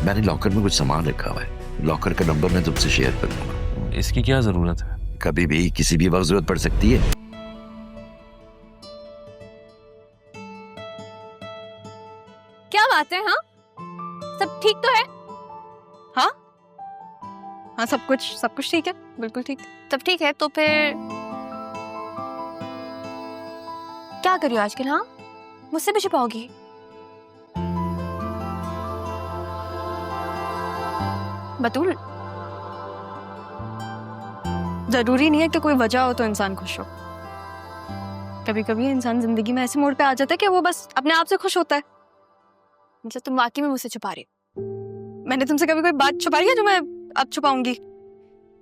मैंने लॉकर में कुछ सामान रखा हुआ है, लॉकर का नंबर मैं तुमसे शेयर कर दूंगा। इसकी क्या जरूरत है? कभी भी किसी भी वक्त जरूरत पड़ सकती है। क्या बात है? हाँ, सब ठीक तो है? हाँ हाँ, सब कुछ ठीक है, बिल्कुल ठीक। सब ठीक है तो फिर क्या कर रही हो आजकल? हाँ, मुझसे भी छुपाओगी? बतूल, जरूरी नहीं है कि कोई वजह हो तो इंसान खुश हो। कभी कभी इंसान जिंदगी में ऐसे मोड़ पे आ जाता है कि वो बस अपने आप से खुश होता है। जब तुम वाकई में मुझसे छुपा रही हो। मैंने तुमसे कभी कोई बात छुपाई है जो मैं अब छुपाऊंगी?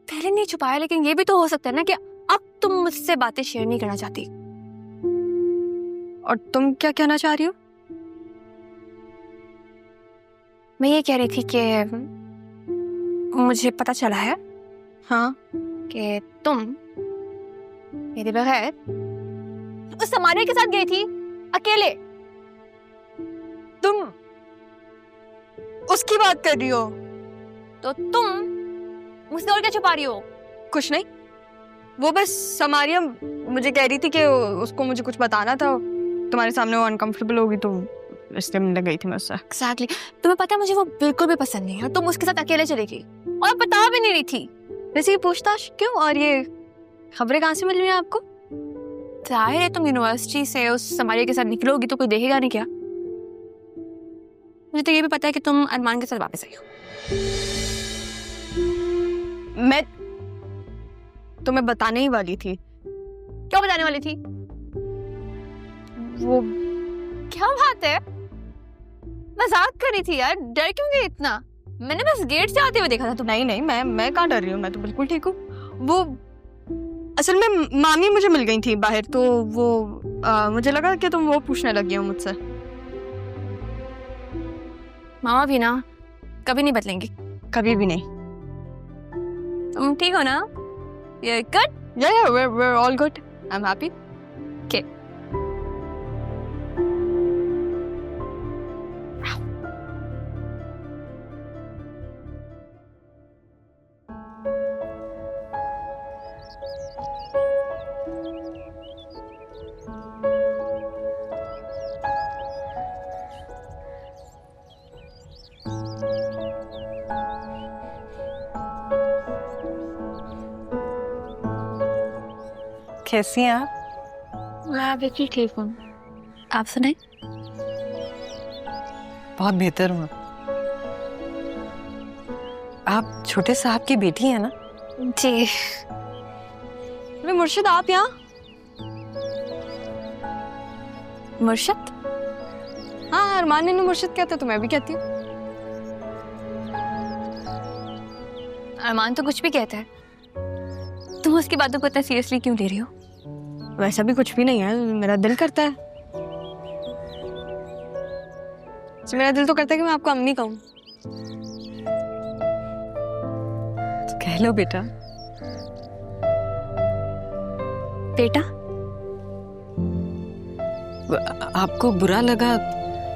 पहले नहीं छुपाया, लेकिन ये भी तो हो सकता है ना कि अब तुम मुझसे बातें शेयर नहीं करना चाहती। और तुम क्या कहना चाह रही हो? मैं ये कह रही थी कि मुझे पता चला है हाँ, कि तुम मेरे बगैर उस समारिया के साथ गई थी अकेले। तुम उसकी बात कर रही हो? तो तुम मुझसे और क्या छुपा रही हो? कुछ नहीं, वो बस समारिया मुझे कह रही थी कि उसको मुझे कुछ बताना था, तुम्हारे सामने वो अनकंफर्टेबल होगी तो इसलिए मिलने गई थी मैं उससे। Exactly. तुम्हें पता है मुझे वो बिल्कुल भी पसंद नहीं है, तुम उसके साथ अकेले चली गई और बता भी नहीं रही थी। वैसे ये पूछताछ क्यों और ये खबरें कहाँ से मिल रही हैं आपको? जाहिर है तुम यूनिवर्सिटी से उस समारिया के साथ निकलोगी तो कोई देखेगा नहीं क्या? मुझे तो ये भी पता है कि तुम अरमान के साथ वापस आई हो। मैं तुम्हें बताने ही वाली थी। क्या बताने वाली थी? वो क्या बात है? मजाक कर रही थी यार, डर क्यों गई इतना? मैंने बस गेट से आते हुए देखा था तुम। नहीं, मैं कहाँ डर रही हूँ, मैं तो बिल्कुल ठीक हूँ। वो असल में मामी मुझे मिल गई थी बाहर, तो वो मुझे लगा कि तुम वो पूछने लगी हो मुझसे। मामा भी ना कभी नहीं बदलेंगी। कभी भी नहीं। तुम ठीक हो ना? You're good? Yeah, we're all good. I'm happy. Okay. कैसी हैं आप? मैं बिल्कुल ठीक हूँ। आप सुनाएं? बहुत बेहतर हूँ। आप छोटे साहब की बेटी है ना? जी। अरे मुर्शिद, आप यहाँ? मुर्शिद? हाँ, अरमान ने मुर्शिद कहते तो मैं भी कहती हूँ। अरमान तो कुछ भी कहता है, तुम उसकी बातों को इतना सीरियसली क्यों ले रही हो? वैसा भी कुछ भी नहीं है, मेरा दिल करता है। मेरा दिल तो करता है कि मैं आपको अम्मी कहूँ। तो कह लो बेटा। बेटा? आपको बुरा लगा?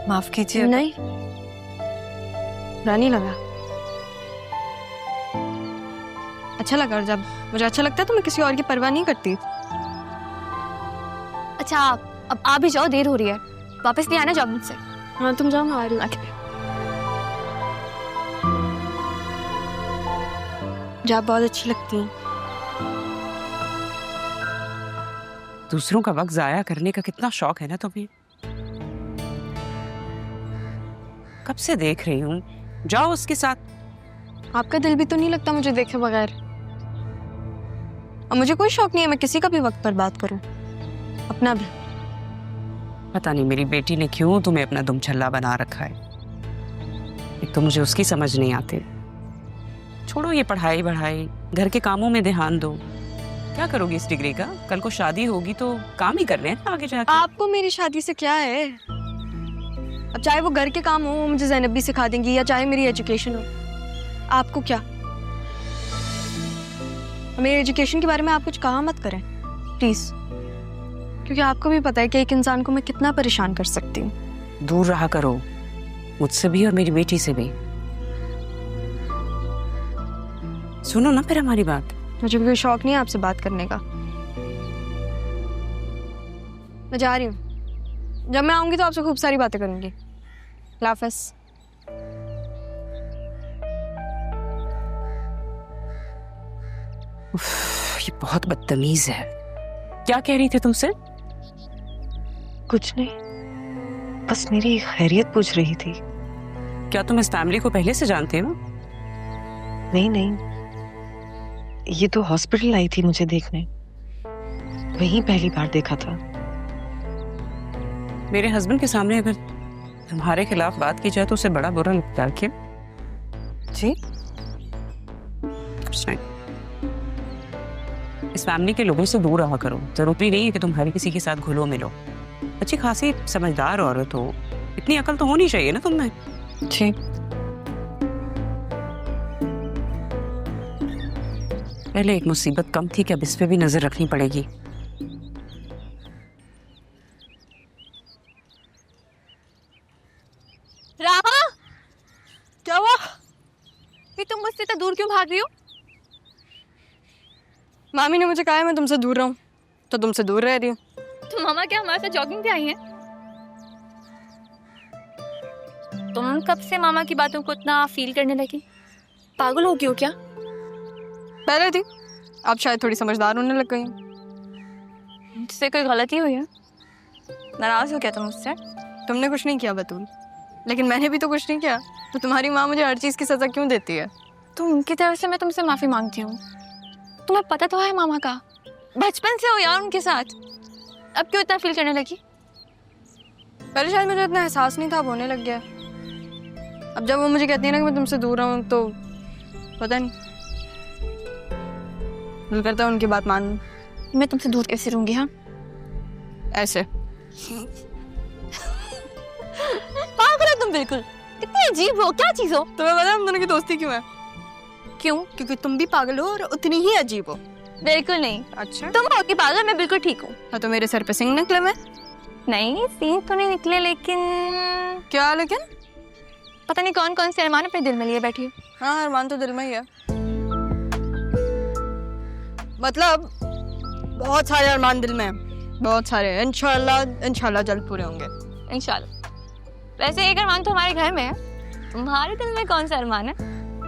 माफ कीजिए। नहीं, बुरा नहीं लगा, अच्छा लगा। और जब मुझे अच्छा लगता है तो मैं किसी और की परवाह नहीं करती। अच्छा, अब आ भी जाओ, देर हो रही है। वापस नहीं आना, जाओ मुझसे। हाँ, तुम जाओ, मैं आ रही हूँ। जा, बहुत अच्छी लगती हैं। दूसरों का वक्त जाया करने का कितना शौक है ना तुम्हें। कब से देख रही हूँ, जाओ उसके साथ। आपका दिल भी तो नहीं लगता मुझे देखे बगैर। और मुझे कोई शौक नहीं है मैं किसी का भी वक्त पर बात करूं, अपना भी। पता नहीं मेरी बेटी ने क्यों तुम्हें अपना दुम छल्ला बना रखा है। एक तो मुझे उसकी समझ नहीं आती। छोड़ो ये पढ़ाई बढ़ाई, घर के कामों में ध्यान दो। क्या करोगी इस डिग्री का? कल को शादी होगी तो काम ही करने हैं आगे जाके। आपको मेरी शादी से क्या है? अब चाहे वो घर के काम हो, मुझे ज़ैनब भी सिखा देंगी, या चाहे मेरी एजुकेशन हो, आपको क्या? मेरे एजुकेशन के बारे में आप कुछ कहा मत करें प्लीज, क्योंकि आपको भी पता है कि एक इंसान को मैं कितना परेशान कर सकती हूँ। दूर रहा करो मुझसे भी और मेरी बेटी से भी। सुनो ना फिर हमारी बात। मुझे कोई शौक नहीं है आपसे बात करने का। मैं जा रही हूँ, जब मैं आऊंगी तो आपसे खूब सारी बातें करूंगी। अल्लाह हाफ़िज़। ये बहुत बदतमीज है। क्या कह रही थी तुमसे? कुछ नहीं, बस मेरी खैरियत पूछ रही थी। क्या तुम इस फैमिली को पहले से जानते हो? नहीं नहीं, ये तो हॉस्पिटल आई थी मुझे देखने, वहीं पहली बार देखा था। मेरे हस्बैंड के सामने अगर तुम्हारे खिलाफ बात की जाए तो उसे बड़ा बुरा लगता है। क्या? जी? कुछ नहीं। इस फैमिली के लोगों से दूर रहा करो। जरूरी नहीं है कि तुम हर किसी के साथ घुलो मिलो। अच्छी खासी समझदार औरत हो, इतनी अकल तो होनी चाहिए ना तुम में। जी। पहले एक मुसीबत कम थी कि अब इस पे भी नजर रखनी पड़ेगी। रामा, क्या हुआ? ये तुम मुझसे इतना दूर क्यों भाग रही हो? मामी ने मुझे कहा है मैं तुमसे दूर रहूं, तो तुमसे दूर रह रही हूँ। तुम मामा क्या हमारे साथ जॉगिंग पे आई हैं? तुम कब से मामा की बातों को इतना फील करने लगी? पागल हो गई हो क्या? पहले थी, अब शायद थोड़ी समझदार होने लग गई हूँ। मुझसे कोई गलती हुई है? नाराज हो क्या तुम मुझसे? तुमने कुछ नहीं किया बतूल, लेकिन मैंने भी तो कुछ नहीं किया, तो तुम्हारी माँ मुझे हर चीज़ की सज़ा क्यों देती है? तो उनकी तरफ से मैं तुमसे माफी मांगती हूँ। तुम्हें पता तो है मामा का, बचपन से हो यार उनके साथ, अब क्यों इतना फील करने लगी? पहले शायद मुझे इतना एहसास नहीं था, अब होने लग गया। अब जब वो मुझे कहती है ना कि मैं तुमसे दूर रहूं, तो पता नहीं, दिल करता है उनकी बात मान लूं। मैं तुमसे दूर कैसे रहूंगी? हाँ, ऐसे। पागल हो तुम बिल्कुल, कितनी अजीब हो, क्या चीज हो? तुम्हें पता है हम दोनों की दोस्ती क्यों है? क्यों? क्योंकि तुम भी पागल हो और उतनी ही अजीब हो। बिल्कुल नहीं। अच्छा, तुम हो कि पागल, मैं बिल्कुल ठीक हूँ। हाँ तो मेरे सर पे सिंग निकले मैं? नहीं, सींग तो नहीं निकले, लेकिन क्या लेकिन? पता नहीं कौन कौन से अरमान अपने दिल में लिए बैठी हो। हाँ, अरमान तो दिल में ही है, मतलब बहुत सारे अरमान दिल में हैं, बहुत सारे। इंशाल्लाह इंशाल्लाह जल्द पूरे होंगे, इंशाल्लाह। वैसे एक अरमान तो हमारे घर में है, तुम्हारे दिल में कौन सा अरमान है?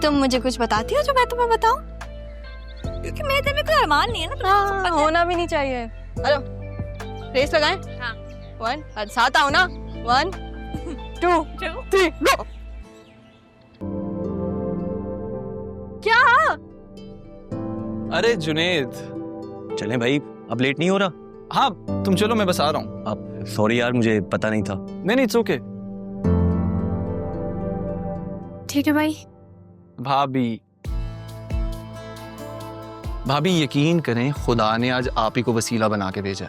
तुम मुझे कुछ बताती हो जो मैं तुम्हें बताऊं? क्योंकि मेरे दिल में कोई अरमान नहीं है ना। हाँ, होना भी नहीं चाहिए। हेलो, रेस लगाएं? हाँ। 1 साथ आओ ना। 1 2 3 गो। क्या? अरे जुनेद, चलें भाई, अब लेट नहीं हो रहा? हाँ तुम चलो, मैं बस आ रहा हूँ। अब सॉरी यार, मुझे पता नहीं था। नहीं नहीं, इट्स ओके। ठीक है भाई। भाभी यकीन करें, खुदा ने आज आप ही को वसीला बना के भेजा।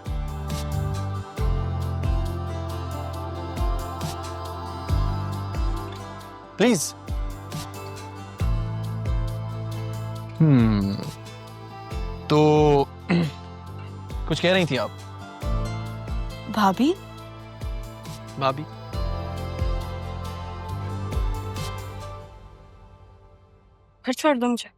प्लीज। तो कुछ कह रही थी आप? भाभी? भाभी फिर छोड़ दो मुझे।